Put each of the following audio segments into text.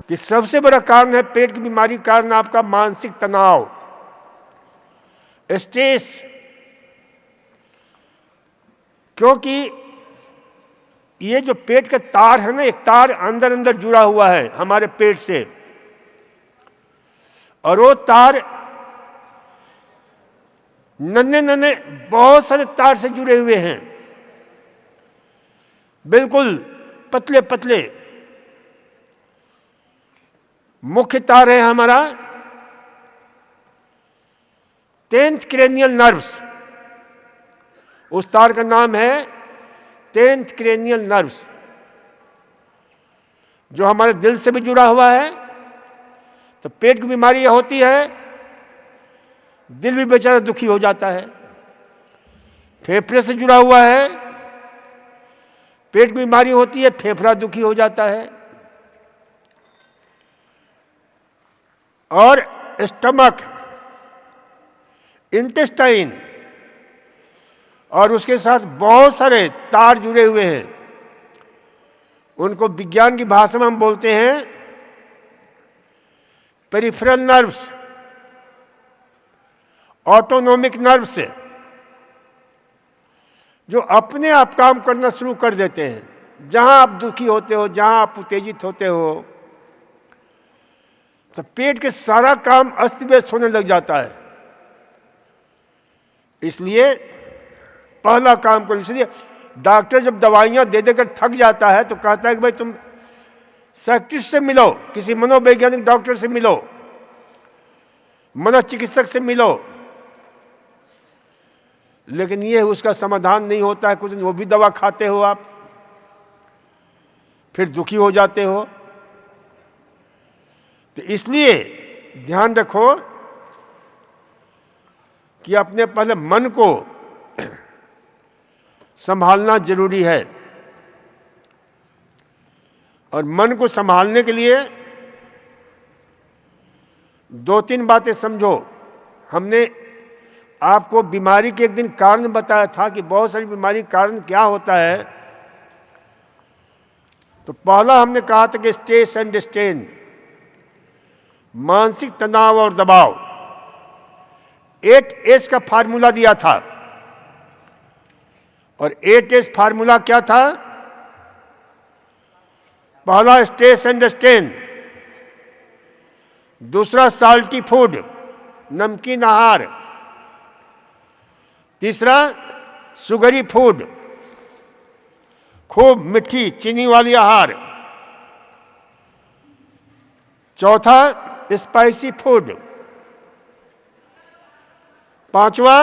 कि सबसे बड़ा कारण है पेट की बीमारी का कारण आपका मानसिक तनाव, स्ट्रेस। क्योंकि ये जो पेट का तार है ना, एक तार अंदर अंदर जुड़ा हुआ है हमारे पेट से, और वो तार नन्हे नन्हे बहुत सारे तार से जुड़े हुए हैं, बिल्कुल पतले पतले। मुख्य तार है हमारा 10th cranial nerves। उस तार का नाम है 10th cranial nerves, जो हमारे दिल से भी जुड़ा हुआ है। तो पेट की बीमारी होती है, दिल भी बेचारा दुखी हो जाता है। फेफड़े से जुड़ा हुआ है, पेट की बीमारी होती है, फेफड़ा दुखी हो जाता है। और स्टमक, इंटेस्टाइन, और उसके साथ बहुत सारे तार जुड़े हुए हैं। उनको विज्ञान की भाषा में हम बोलते हैं पेरिफेरल नर्व्स, ऑटोनोमिक नर्व्स, जो अपने आप काम करना शुरू कर देते हैं। जहां आप दुखी होते हो, जहां आप उत्तेजित होते हो, तो पेट के सारा काम अस्त व्यस्त होने लग जाता है। इसलिए पहला काम करो। इसलिए डॉक्टर जब दवाइयां दे देकर थक जाता है तो कहता है कि भाई तुम साइकियाट्रिस्ट से मिलो, किसी मनोवैज्ञानिक डॉक्टर से मिलो, मनोचिकित्सक से मिलो। लेकिन ये उसका समाधान नहीं होता है। कुछ दिन वो भी दवा खाते हो आप, फिर दुखी हो जाते हो। तो इसलिए ध्यान रखो कि अपने पहले मन को संभालना जरूरी है। और मन को संभालने के लिए 2-3 बातें समझो। हमने आपको बीमारी के एक दिन कारण बताया था कि बहुत सारी बीमारी कारण क्या होता है। तो पहला हमने कहा था कि स्ट्रेस एंड स्ट्रेन, मानसिक तनाव और दबाव। 8S का फार्मूला दिया था, और 8S फार्मूला क्या था? पहला स्ट्रेस एंड स्ट्रेन, दूसरा साल्टी फूड, नमकीन आहार, तीसरा सुगरी फूड, खूब मीठी चीनी वाली आहार, चौथा स्पाइसी फूड, पांचवा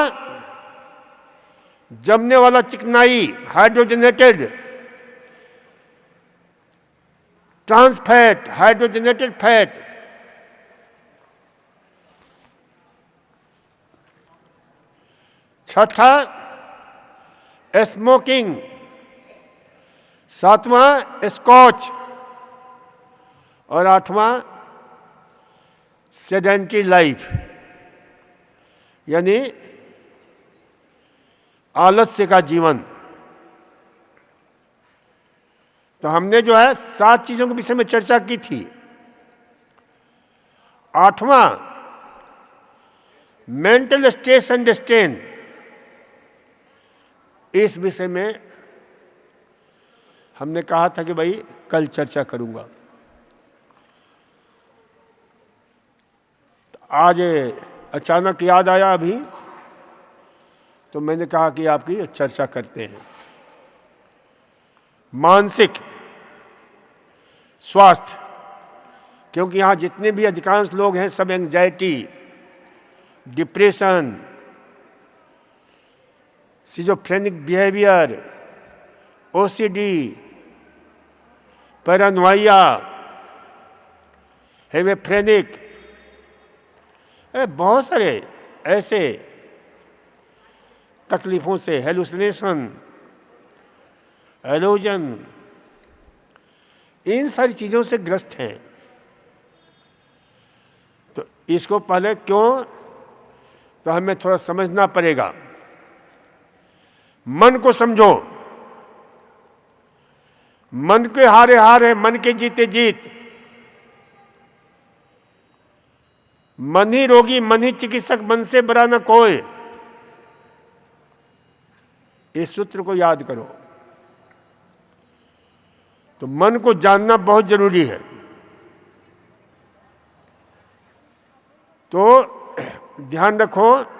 जमने वाला चिकनाई, hydrogenated trans fat, hydrogenated fat, छठा स्मोकिंग, सातवां स्कॉच, और आठवां सेडेंटरी लाइफ, यानी आलस्य का जीवन। तो हमने जो है 7 चीजों के विषय में चर्चा की थी। 8वां मेंटल स्ट्रेस एंड स्ट्रेन, इस विषय में हमने कहा था कि भाई कल चर्चा करूंगा। तो आज अचानक याद आया अभी, तो मैंने कहा कि आपकी चर्चा करते हैं। मानसिक स्वास्थ्य, क्योंकि यहाँ जितने भी अधिकांश लोग हैं सब anxiety, depression, schizophrenic behaviour, OCD, paranoia, hebephrenic, बहुत सारे ऐसे तकलीफों से, हेलुसिनेशन, एलोजन, इन सारी चीज़ों से ग्रस्त हैं। तो इसको पहले क्यों, तो हमें थोड़ा समझना पड़ेगा। मन को समझो, मन के हारे हार है, मन के जीते जीत। मन ही रोगी मन ही चिकित्सक, मन से बड़ा न कोई। इस सूत्र को याद करो। तो मन को जानना बहुत जरूरी है। तो ध्यान रखो